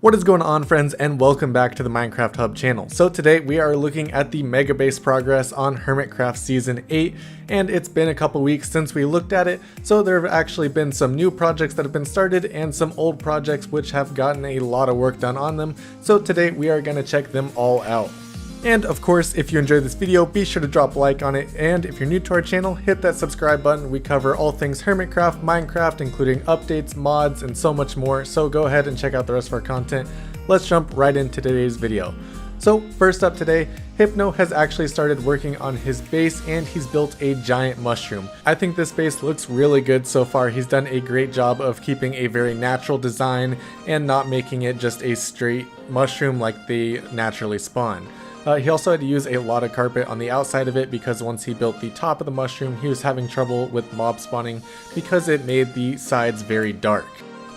What is going on, friends, and welcome back to the Minecraft Hub channel. So today we are looking at the mega base progress on Hermitcraft Season 8, and it's been a couple weeks since we looked at it, so there have actually been some new projects that have been started and some old projects which have gotten a lot of work done on them, so today we are going to check them all out. And of course, if you enjoyed this video, be sure to drop a like on it, and if you're new to our channel, hit that subscribe button. We cover all things Hermitcraft, Minecraft, including updates, mods, and so much more, so go ahead and check out the rest of our content. Let's jump right into today's video. So first up today, Hypno has actually started working on his base and he's built a giant mushroom. I think this base looks really good so far. He's done a great job of keeping a very natural design and not making it just a straight mushroom like they naturally spawn. He also had to use a lot of carpet on the outside of it because once he built the top of the mushroom, he was having trouble with mob spawning because it made the sides very dark.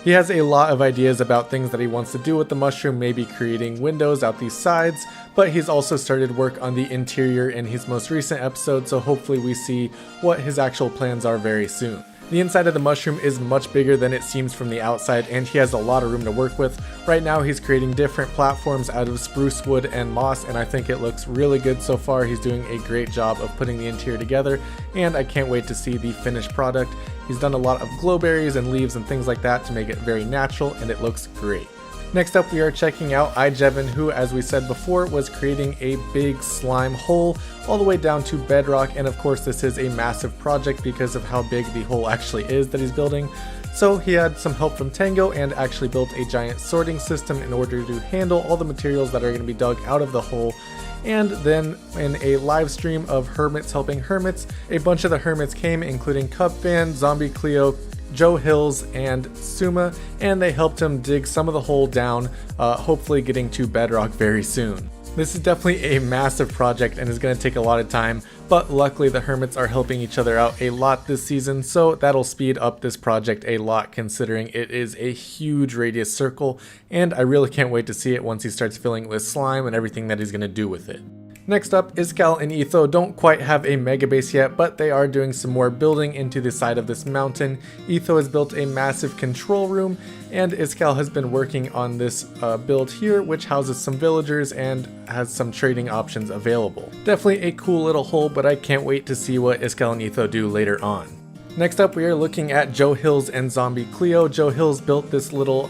He has a lot of ideas about things that he wants to do with the mushroom, maybe creating windows out these sides, but he's also started work on the interior in his most recent episode, so hopefully we see what his actual plans are very soon. The inside of the mushroom is much bigger than it seems from the outside, and he has a lot of room to work with. Right now he's creating different platforms out of spruce wood and moss, and I think it looks really good so far. He's doing a great job of putting the interior together, and I can't wait to see the finished product. He's done a lot of glowberries and leaves and things like that to make it very natural, and it looks great. Next up, we are checking out iJevin, who, as we said before, was creating a big slime hole all the way down to bedrock, and of course this is a massive project because of how big the hole actually is that he's building. So he had some help from Tango and actually built a giant sorting system in order to handle all the materials that are going to be dug out of the hole. And then in a live stream of Hermits helping Hermits, a bunch of the Hermits came, including Cupfan, Zombie Cleo, Joe Hills, and Suma, and they helped him dig some of the hole down, hopefully getting to bedrock very soon. This is definitely a massive project and is going to take a lot of time, but luckily the Hermits are helping each other out a lot this season, so that'll speed up this project a lot considering it is a huge radius circle, and I really can't wait to see it once he starts filling it with slime and everything that he's going to do with it. Next up, Iskall and Etho don't quite have a mega base yet, but they are doing some more building into the side of this mountain. Etho has built a massive control room, and Iskall has been working on this build here, which houses some villagers and has some trading options available. Definitely a cool little hole, but I can't wait to see what Iskall and Etho do later on. Next up, we are looking at Joe Hills and Zombie Cleo. Joe Hills built this little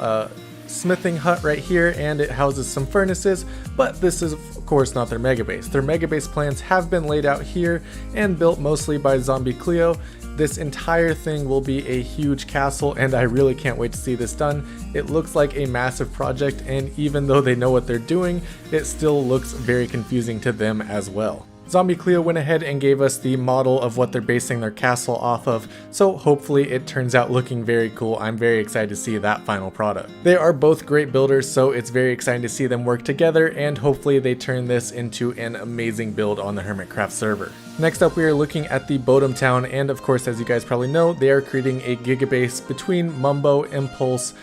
smithing hut right here, and it houses some furnaces, but this is of course not their mega base. Their mega base plans have been laid out here and built mostly by Zombie Cleo. This entire thing will be a huge castle, and I really can't wait to see this done. It looks like a massive project, and even though they know what they're doing, it still looks very confusing to them as well. Zombie Cleo went ahead and gave us the model of what they're basing their castle off of, so hopefully it turns out looking very cool. I'm very excited to see that final product. They are both great builders, so it's very exciting to see them work together, and hopefully they turn this into an amazing build on the Hermitcraft server. Next up, we are looking at the Bodum town, and of course, as you guys probably know, they are creating a gigabase between Mumbo, Impulse,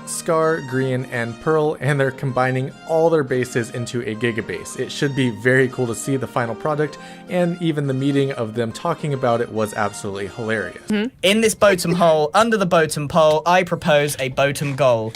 Scar, Green, and Pearl, and they're combining all their bases into a gigabase. It should be very cool to see the final product, and even the meeting of them talking about it was absolutely hilarious. In this bottom hole, under the bottom pole, I propose a bottom goal.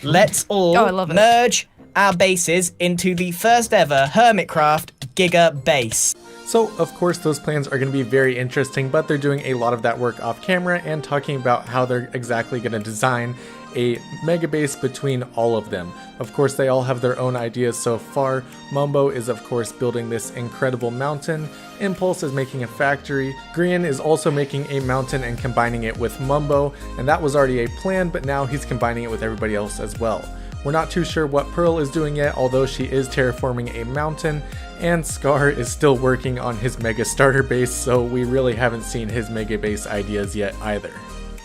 Let's all merge our bases into the first ever Hermitcraft Giga base. So of course those plans are going to be very interesting, but they're doing a lot of that work off camera and talking about how they're exactly going to design a mega base between all of them. Of course they all have their own ideas so far. Mumbo is of course building this incredible mountain. Impulse is making a factory. Green is also making a mountain and combining it with Mumbo, and that was already a plan, but now he's combining it with everybody else as well. We're not too sure what Pearl is doing yet, although she is terraforming a mountain, and Scar is still working on his mega starter base, so we really haven't seen his mega base ideas yet either.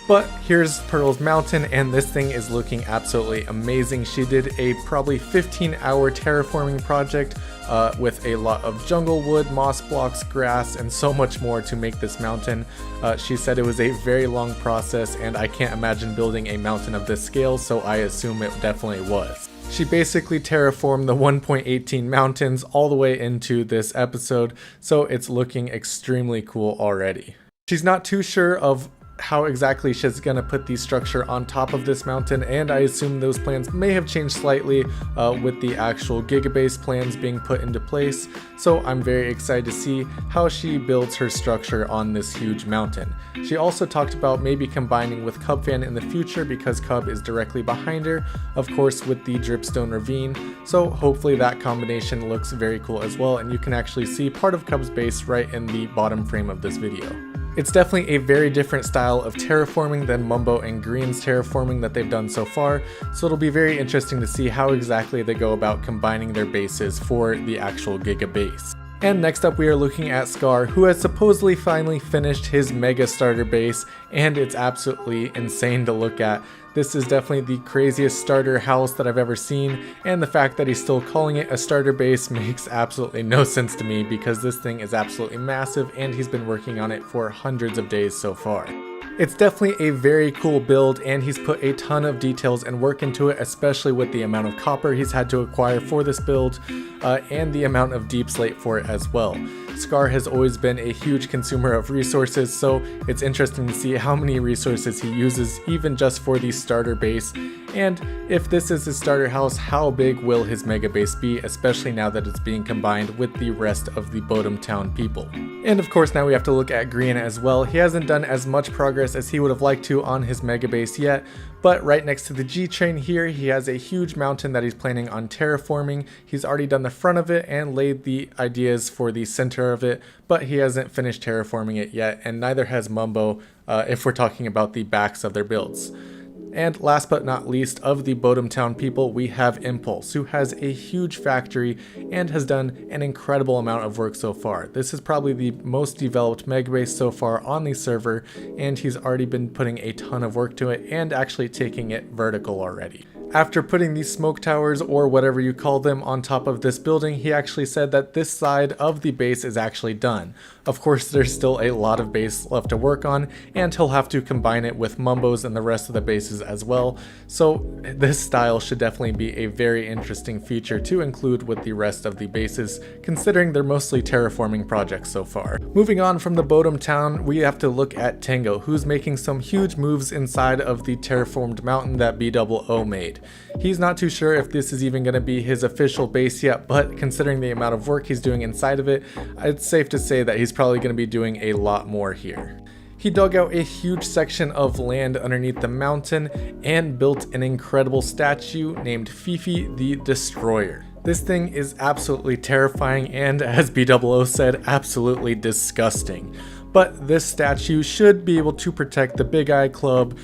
But here's Pearl's mountain, and this thing is looking absolutely amazing. She did a probably 15-hour terraforming project with a lot of jungle wood, moss blocks, grass, and so much more to make this mountain. She said it was a very long process, and I can't imagine building a mountain of this scale, so I assume it definitely was. She basically terraformed the 1.18 mountains all the way into this episode, so it's looking extremely cool already. She's not too sure of how exactly she's going to put the structure on top of this mountain, and I assume those plans may have changed slightly with the actual gigabase plans being put into place. So I'm very excited to see how she builds her structure on this huge mountain. She also talked about maybe combining with Cubfan in the future because Cub is directly behind her, of course with the dripstone ravine, so hopefully that combination looks very cool as well, and you can actually see part of Cub's base right in the bottom frame of this video. It's definitely a very different style of terraforming than Mumbo and Green's terraforming that they've done so far, so it'll be very interesting to see how exactly they go about combining their bases for the actual Giga base. And next up we are looking at Scar, who has supposedly finally finished his mega starter base, and it's absolutely insane to look at. This is definitely the craziest starter house that I've ever seen, and the fact that he's still calling it a starter base makes absolutely no sense to me because this thing is absolutely massive and he's been working on it for hundreds of days so far. It's definitely a very cool build, and he's put a ton of details and work into it, especially with the amount of copper he's had to acquire for this build, and the amount of deep slate for it as well. Scar has always been a huge consumer of resources, so it's interesting to see how many resources he uses even just for the starter base, and if this is his starter house, how big will his mega base be, especially now that it's being combined with the rest of the Bodum town people. And of course now we have to look at Green as well. He hasn't done as much progress as he would have liked to on his mega base yet, but right next to the G train here he has a huge mountain that he's planning on terraforming. He's already done the front of it and laid the ideas for the center of it, but he hasn't finished terraforming it yet, and neither has Mumbo if we're talking about the backs of their builds. And last but not least of the Bodum town people, we have Impulse, who has a huge factory and has done an incredible amount of work so far. This is probably the most developed megabase so far on the server, and he's already been putting a ton of work to it and actually taking it vertical already. After putting these smoke towers, or whatever you call them, on top of this building, he actually said that this side of the base is actually done. Of course, there's still a lot of base left to work on, and he'll have to combine it with Mumbo's and the rest of the bases as well, so this style should definitely be a very interesting feature to include with the rest of the bases, considering they're mostly terraforming projects so far. Moving on from the Bodum town, we have to look at Tango, who's making some huge moves inside of the terraformed mountain that BOO made. He's not too sure if this is even going to be his official base yet, but considering the amount of work he's doing inside of it, it's safe to say that he's probably going to be doing a lot more here. He dug out a huge section of land underneath the mountain and built an incredible statue named Fifi the Destroyer. This thing is absolutely terrifying and, as BOO said, absolutely disgusting. But this statue should be able to protect the Big Eye Club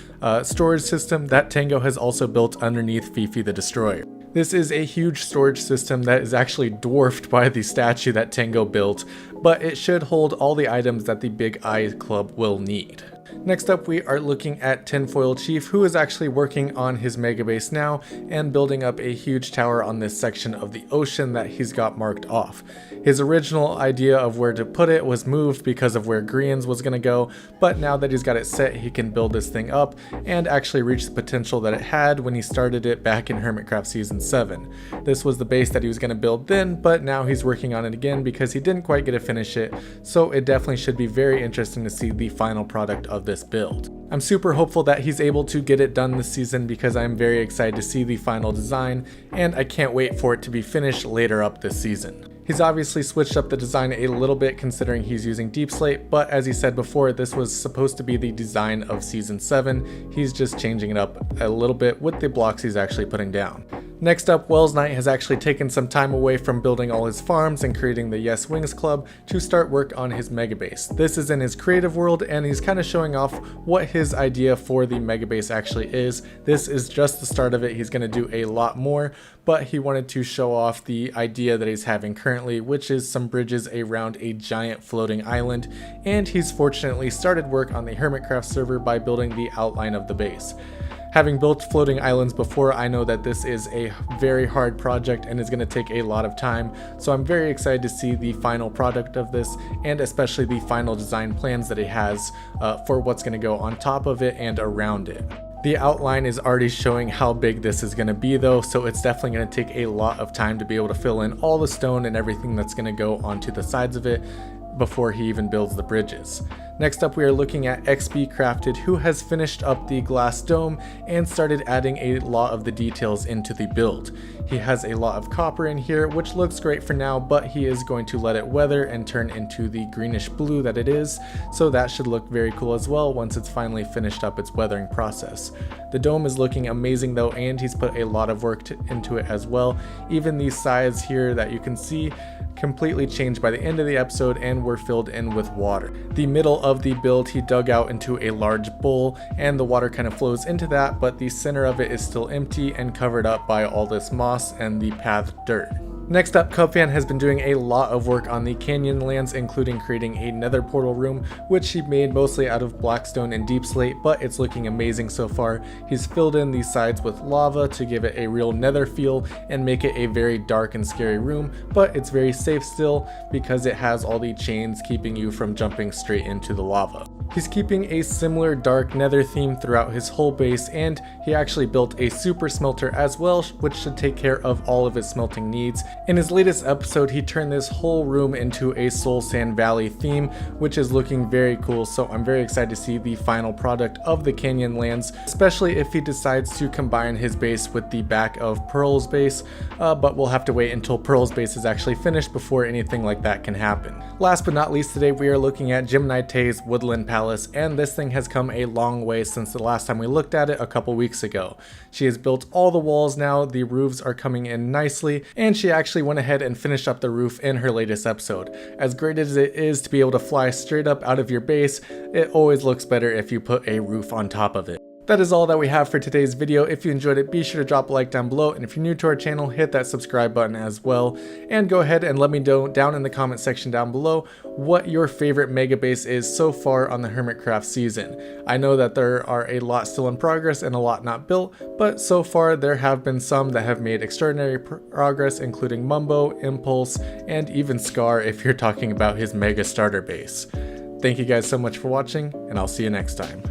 storage system that Tango has also built underneath Fifi the Destroyer. This is a huge storage system that is actually dwarfed by the statue that Tango built, but it should hold all the items that the Big Eye Club will need. Next up, we are looking at Tinfoil Chief, who is actually working on his mega base now and building up a huge tower on this section of the ocean that he's got marked off. His original idea of where to put it was moved because of where Green's was going to go, but now that he's got it set, he can build this thing up and actually reach the potential that it had when he started it back in Hermitcraft Season 7. This was the base that he was going to build then, but now he's working on it again because he didn't quite get to finish it, so it definitely should be very interesting to see the final product of this build. I'm super hopeful that he's able to get it done this season because I'm very excited to see the final design, and I can't wait for it to be finished later up this season. He's obviously switched up the design a little bit considering he's using deep slate, but as he said before, this was supposed to be the design of Season 7. He's just changing it up a little bit with the blocks he's actually putting down. Next up, Wells Knight has actually taken some time away from building all his farms and creating the Yes Wings Club to start work on his megabase. This is in his creative world, and he's kind of showing off what his idea for the megabase actually is. This is just the start of it. He's going to do a lot more, but he wanted to show off the idea that he's having currently, which is some bridges around a giant floating island, and he's fortunately started work on the Hermitcraft server by building the outline of the base. Having built floating islands before, I know that this is a very hard project and is going to take a lot of time, so I'm very excited to see the final product of this, and especially the final design plans that he has for what's going to go on top of it and around it. The outline is already showing how big this is going to be though, so it's definitely going to take a lot of time to be able to fill in all the stone and everything that's going to go onto the sides of it before he even builds the bridges. Next up, we are looking at XB Crafted, who has finished up the glass dome and started adding a lot of the details into the build. He has a lot of copper in here, which looks great for now, but he is going to let it weather and turn into the greenish blue that it is, so that should look very cool as well once it's finally finished up its weathering process. The dome is looking amazing though, and he's put a lot of work into it as well. Even these sides here that you can see completely changed by the end of the episode and were filled in with water. The middle of the build he dug out into a large bowl, and the water kind of flows into that, but the center of it is still empty and covered up by all this moss and the pathed dirt. Next up, Cubfan has been doing a lot of work on the canyon lands, including creating a nether portal room, which he made mostly out of blackstone and deep slate, but it's looking amazing so far. He's filled in these sides with lava to give it a real nether feel and make it a very dark and scary room, but it's very safe still because it has all the chains keeping you from jumping straight into the lava. He's keeping a similar dark nether theme throughout his whole base, and he actually built a super smelter as well, which should take care of all of his smelting needs. In his latest episode, he turned this whole room into a Soul Sand Valley theme, which is looking very cool, so I'm very excited to see the final product of the canyon lands, especially if he decides to combine his base with the back of Pearl's base, but we'll have to wait until Pearl's base is actually finished before anything like that can happen. Last but not least, today we are looking at Gemini Tay's Woodland Palace, and this thing has come a long way since the last time we looked at it a couple weeks ago. She has built all the walls now, the roofs are coming in nicely, and she actually went ahead and finished up the roof in her latest episode. As great as it is to be able to fly straight up out of your base, it always looks better if you put a roof on top of it. That is all that we have for today's video. If you enjoyed it, be sure to drop a like down below, and if you're new to our channel, hit that subscribe button as well. And go ahead and let me know down in the comment section down below what your favorite mega base is so far on the Hermitcraft season. I know that there are a lot still in progress and a lot not built, but so far there have been some that have made extraordinary progress, including Mumbo, Impulse, and even Scar if you're talking about his mega starter base. Thank you guys so much for watching, and I'll see you next time.